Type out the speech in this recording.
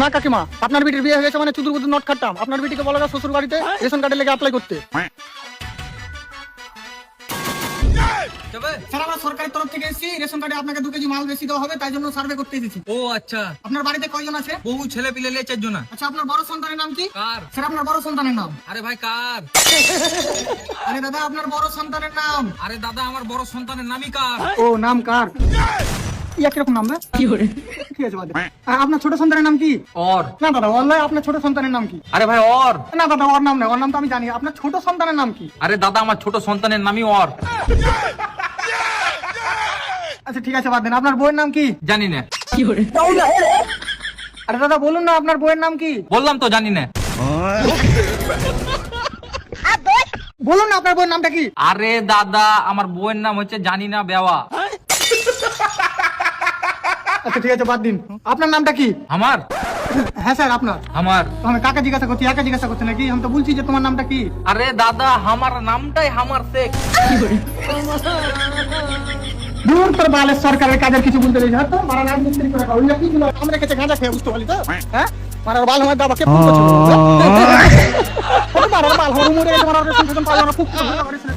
না কাকিমা, আপনার বিটির বিয়ে হয়ে গেছে মানে চুদুর বুদুর নট খাটতাম। আপনার বিটিকে বলা যায় শ্বশুর বাড়িতে রেশন কার্ডের লেগে অ্যাপ্লাই করতে। স্যার, আমরা সরকারের তরফ থেকে এসেছি, রেশন কার্ডে আপনাকে 2 কেজি মাল বেশি দেওয়া হবে, তাই জন্য সার্ভে করতে এসেছি। ও আচ্ছা, আপনার বাড়িতে কয়জন আছে? বহু ছেলে পিলে 4 জন। আচ্ছা, আপনার বড় সন্তানের নাম কি? কার? স্যার, আপনার বড় সন্তানের নাম? আরে ভাই কার? আরে দাদা, আপনার বড় সন্তানের নাম? আরে দাদা আমার বড় সন্তানের নামই কার? ও, নাম কার? কিরকম নাম? কি আছে বাদে? আপনার ছোট সন্তানের নাম কি? অর। না দাদা, ওয়াল্লাহি আপনার ছোট সন্তানের নাম কি? আরে ভাই অর। না দাদা, ওর নাম না, ওর নাম তো আমি জানি। আপনার ছোট সন্তানের নাম কি? আরে দাদা আমার ছোট সন্তানের নামই অর। আচ্ছা ঠিক আছে, বাদ দেন। আপনার বইয়ের নাম কি? জানি না। আরে দাদা বলুন না, আপনার বইয়ের নাম কি? বললাম তো জানি না। বলুন না, আপনার বইয়ের নামটা কি? আরে দাদা আমার বউয়ের নাম হচ্ছে জানি না বেওয়া। আচ্ছা ঠিক আছে, বাদ দিন। আপনার নামটা কি? আমার? হ্যাঁ স্যার, আপনার। আমার? তো আমি কাকে জিজ্ঞাসা করছি, একা জিজ্ঞাসা করছি নাকি? আমি তো বলছি যে তোমার নামটা কি। আরে দাদা আমার নামটাই হামার শেখ। দূর তোর বালের সরকারের কাজের কিছু বলতে নেই। তো মারা নাম মিস্ত্রি করে খাও। ওইটা কি ছিল? আমরা কাছে গাঁজা খেয়ে বুঝতে পারি তো? হ্যাঁ, মারার বাল আমার দাবাকে ফোন করছিল। মারার বাল হরু মরে গেছে, মারার রেশন পাওয়া না, খুব